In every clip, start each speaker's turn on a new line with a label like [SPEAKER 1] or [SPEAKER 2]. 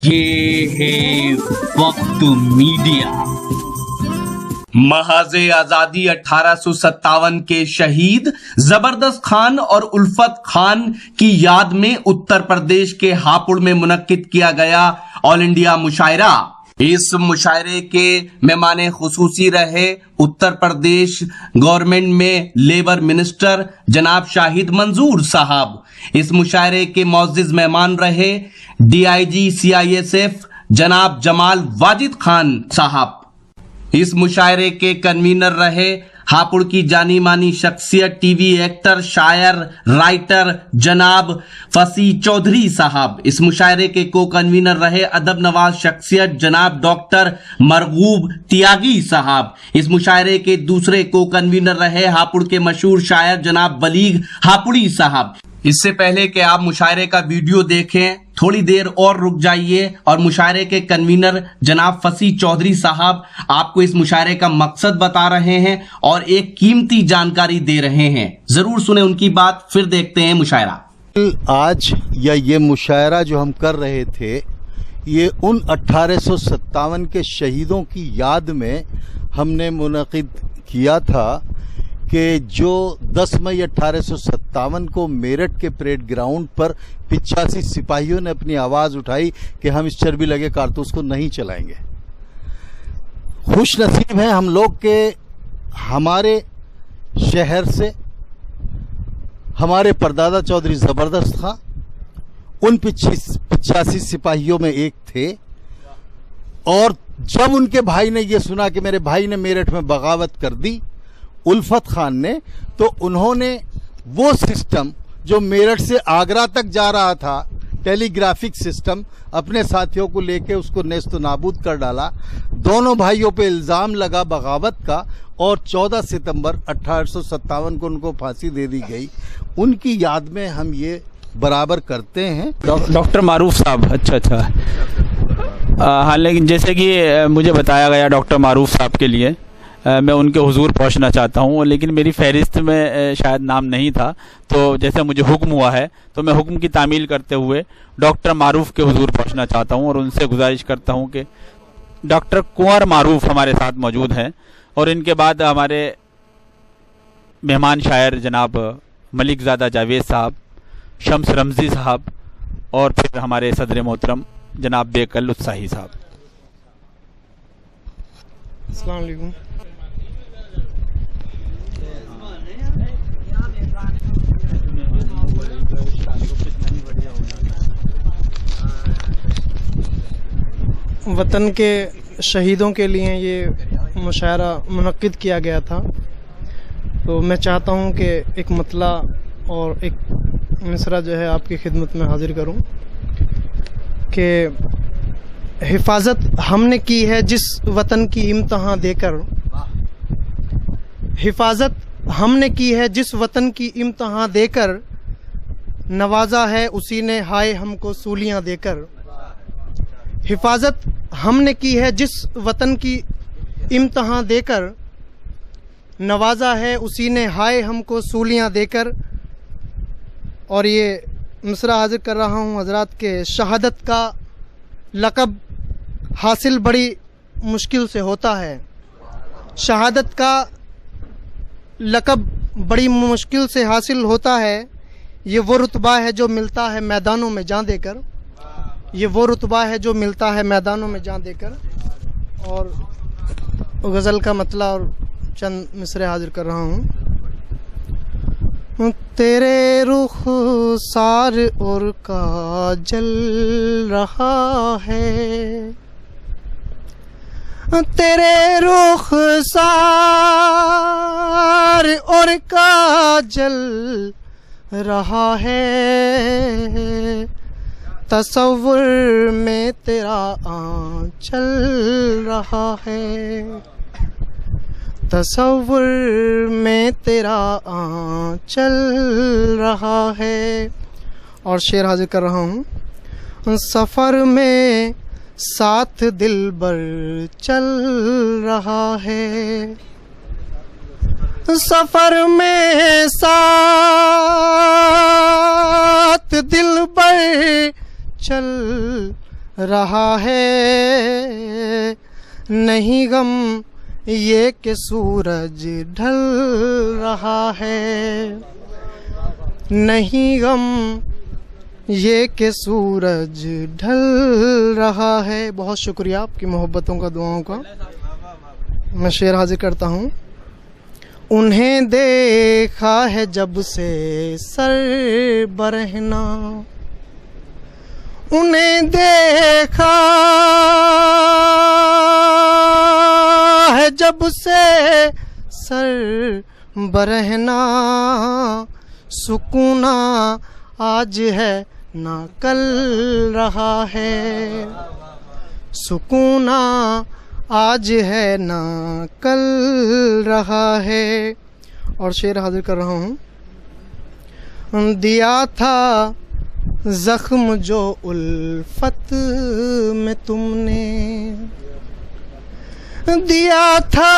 [SPEAKER 1] ये है वक्त मीडिया। महाज़े आजादी 1857 के शहीद जबरदस्त खान और उल्फत खान की याद में उत्तर प्रदेश के हापुड़ में मुनक्किद किया गया ऑल इंडिया मुशायरा। इस मुशायरे के मेहमाने खुसूसी रहे उत्तर प्रदेश गवर्नमेंट में लेबर मिनिस्टर जनाब शाहिद मंजूर साहब। इस मुशायरे के मौजूद मेहमान रहे DIG CISF जनाब जमाल वाजिद खान साहब। इस मुशायरे के कन्वीनर रहे हापुड़ की जानी मानी शख्सियत टीवी एक्टर शायर राइटर जनाब फसी चौधरी साहब। इस मुशायरे के को कन्वीनर रहे अदब नवाज शख्सियत जनाब डॉक्टर मरगूब त्यागी साहब। इस मुशायरे के दूसरे को कन्वीनर रहे हापुड़ के मशहूर शायर जनाब बलीग हापुड़ी साहब। इससे पहले कि आप मुशायरे का वीडियो देखें, थोड़ी देर और रुक जाइए और मुशायरे के कन्वीनर जनाब फसी चौधरी साहब आपको इस मुशायरे का मकसद बता रहे हैं और एक कीमती जानकारी दे रहे हैं। जरूर सुने उनकी बात, फिर देखते हैं मुशायरा।
[SPEAKER 2] आज ये मुशायरा जो हम कर रहे थे, ये उन 1857 के शहीदों की याद में हमने मुनक़िद किया था कि जो 10 मई 1857 को मेरठ के परेड ग्राउंड पर 85 सिपाहियों ने अपनी आवाज़ उठाई कि हम इस चर्बी लगे कारतूस को नहीं चलाएंगे। खुश नसीब हैं हम लोग के हमारे शहर से हमारे परदादा चौधरी ज़बरदस्त खां उन 85 सिपाहियों में एक थे। और जब उनके भाई ने यह सुना कि मेरे भाई ने मेरठ में बगावत कर दी उल्फत खान ने, तो उन्होंने वो सिस्टम जो मेरठ से आगरा तक जा रहा था टेलीग्राफिक सिस्टम, अपने साथियों को लेके उसको नेस्त नाबूद कर डाला। दोनों भाइयों पे इल्ज़ाम लगा बगावत का और 14 सितंबर 1857 को उनको फांसी दे दी गई। उनकी याद में हम ये बराबर करते हैं।
[SPEAKER 3] डॉक्टर मारूफ साहब। अच्छा। हाँ, लेकिन जैसे कि मुझे बताया गया डॉक्टर मारूफ साहब के लिए मैं उनके हुजूर पहुंचना चाहता हूं, लेकिन मेरी फहरिस्त में शायद नाम नहीं था, तो जैसे मुझे हुक्म हुआ है तो मैं हुक्म की तामील करते हुए डॉक्टर मारूफ के हुजूर पहुंचना चाहता हूं और उनसे गुजारिश करता हूं कि डॉक्टर कुंवर मारूफ हमारे साथ मौजूद हैं और इनके बाद हमारे मेहमान शायर जनाब मलिक ज़ादा जावेद साहब, शम्स रमज़ी साहब और फिर हमारे सदर मोहतरम जनाब बेकल उत्साही साहब।
[SPEAKER 4] अस्सलाम वालेकुम। वतन के शहीदों के लिए ये मुशायरा मुनक्किद किया गया था, तो मैं चाहता हूँ कि एक मतला और एक मिसरा जो है आपकी खिदमत में हाजिर करूँ कि हिफाजत हमने की है जिस वतन की इम्तहान देकर, हिफाजत हमने की है जिस वतन की इम्तहान देकर, नवाजा है उसी ने हाय हमको सूलियां देकर। हिफाजत हमने की है जिस वतन की इम्तहान देकर, नवाजा है उसी ने हाय हमको सूलियां देकर। और ये मिसरा हाजिर कर रहा हूँ हजरात के शहादत का लक़ब हासिल बड़ी मुश्किल से होता है। शहादत का लक़ब बड़ी मुश्किल से हासिल होता है। ये वो रुतबा है जो मिलता है मैदानों में जान देकर, ये वो रुतबा है जो मिलता है मैदानों में जान देकर। और गज़ल का मतला और चंद मिसरे हाजिर कर रहा हूँ। तेरे रुख सार और का जल रहा है, तेरे रुख सार और का जल रहा है, तसव्वुर में तेरा आंचल रहा है, तसव्वुर में तेरा आंचल रहा है। और शेर हाजिर कर रहा हूँ। सफ़र में साथ दिलबर चल रहा है, सफ़र में साथ दिलबर चल रहा है, नहीं गम ये कि सूरज ढल रहा है, नहीं गम ये कि सूरज ढल रहा है। बहुत शुक्रिया आपकी मोहब्बतों का, दुआओं का। मैं शेर हाजिर करता हूँ। उन्हें देखा है जब से सर बरहना, उन्हें देखा है जब से सर बरहना, सुकूना आज है ना कल रहा है, सुकूना आज है ना कल रहा है। और शेर हाजिर कर रहा हूँ। दिया था जख्म जो उल्फत में तुमने, दिया था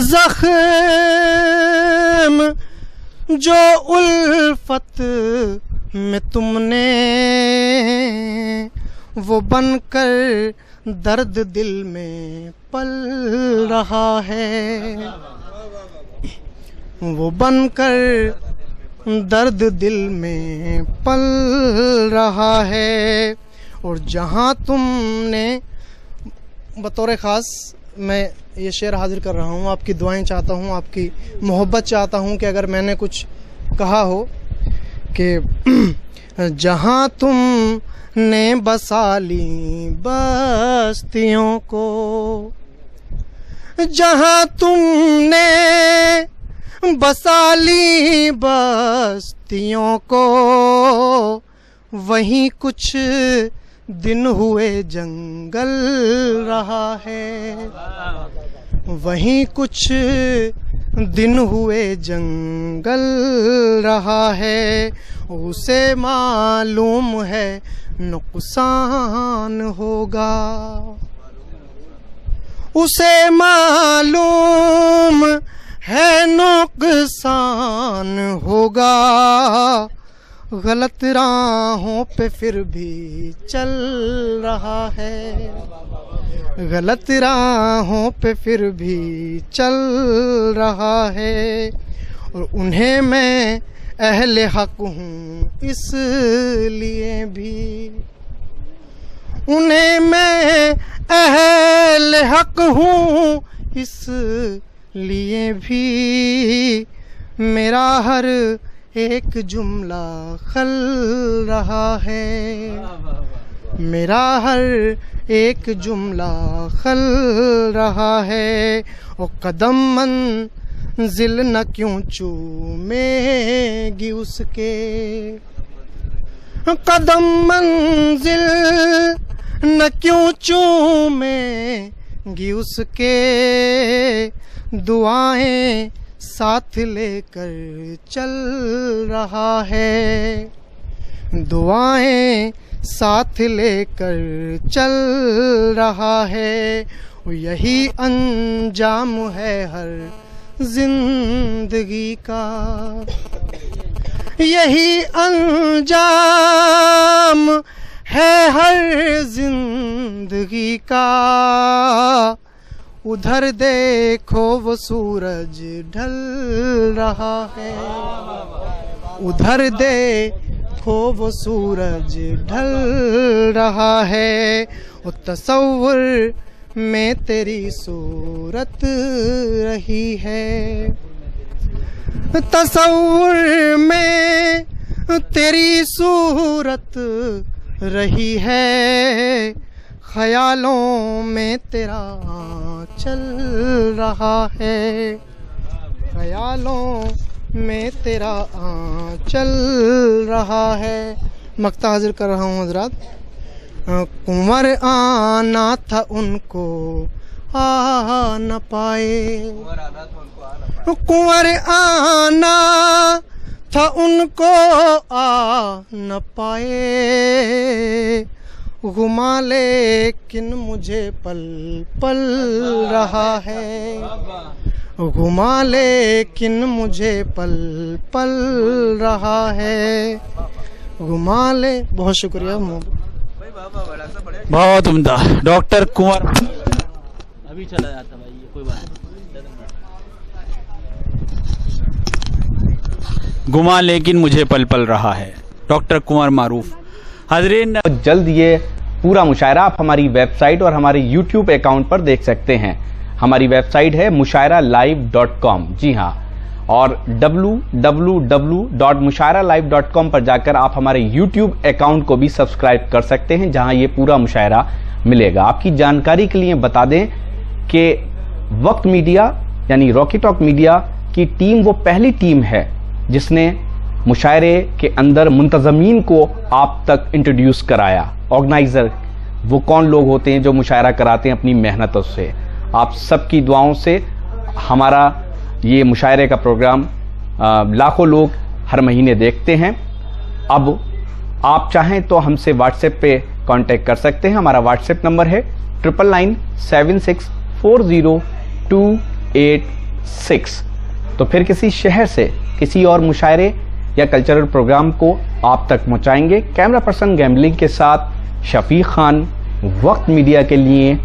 [SPEAKER 4] जख्म जो उल्फत में तुमने, वो बनकर दर्द दिल में पल रहा है, वो बनकर दर्द दिल में पल रहा है। और जहाँ तुमने, बतौर ख़ास मैं ये शेर हाजिर कर रहा हूँ, आपकी दुआएं चाहता हूँ, आपकी मोहब्बत चाहता हूँ कि अगर मैंने कुछ कहा हो कि जहाँ तुमने बसा ली बस्तियों को, जहाँ तुमने बसा ली बस्तियों को, वहीं कुछ दिन हुए जंगल रहा है, वहीं कुछ दिन हुए जंगल रहा है। उसे मालूम है नुकसान होगा, उसे मालूम है नुकसान होगा, गलत राहों पे फिर भी चल रहा है, गलत राहों पे फिर भी चल रहा है। और उन्हें मैं अहले हक हूँ इसलिए भी, उन्हें मैं अहले हक हूँ इसलिए भी, मेरा हर एक जुमला खल रहा है, मेरा हर एक जुमला खल रहा है। और कदम मंजिल न क्यों चूमेगी उसके, कदम मंजिल न क्यों चूमेगी उसके, दुआएं साथ लेकर चल रहा है, दुआएं साथ लेकर चल रहा है। यही अंजाम है हर जिंदगी का, यही अंजाम है हर जिंदगी का। उधर देखो वो सूरज ढल रहा है, उधर देखो वो सूरज ढल रहा है। वो तसव्वुर में तेरी सूरत रही है, तसव्वुर में तेरी सूरत रही है। ख्यालों में तेरा चल रहा है, ख्यालों में तेरा चल रहा है। मक्ता हाजिर कर रहा हूँ हजरात। कुंवर आना था उनको आ न पाए, कुंवर आना था उनको आ न पाए। घुमा लेकिन मुझे पल पल रहा है, घुमा लेकिन मुझे पल पल रहा है। घुमा ले। बहुत शुक्रिया।
[SPEAKER 3] बहुत उम्दा। डॉक्टर कुंवर अभी चला जाता भाई, ये कोई बात नहीं। गुमा लेकिन मुझे पल पल रहा है, डॉक्टर कुंवर मारूफ। हाजरीन,
[SPEAKER 5] जल्द ये पूरा मुशायरा आप हमारी वेबसाइट और हमारे YouTube अकाउंट पर देख सकते हैं। हमारी वेबसाइट है mushairalive.com। जी हाँ, और www.mushairalive.com पर जाकर आप हमारे YouTube अकाउंट को भी सब्सक्राइब कर सकते हैं, जहां ये पूरा मुशायरा मिलेगा। आपकी जानकारी के लिए बता दें कि वक्त मीडिया यानी रॉकी टॉक मीडिया की टीम वो पहली टीम है जिसने मुशायरे के अंदर मुंतजमीन को आप तक इंट्रोड्यूस कराया। ऑर्गेनाइजर वो कौन लोग होते हैं जो मुशायरा कराते हैं अपनी मेहनतों से। आप सबकी दुआओं से हमारा ये मुशायरे का प्रोग्राम लाखों लोग हर महीने देखते हैं। अब आप चाहें तो हमसे व्हाट्सएप पे कांटेक्ट कर सकते हैं। हमारा व्हाट्सएप नंबर है 9997640286। तो फिर किसी शहर से किसी और मुशायरे या कल्चरल प्रोग्राम को आप तक पहुंचाएंगे। कैमरा पर्सन गैम्बलिंग के साथ शफीक खान, वक्त मीडिया के लिए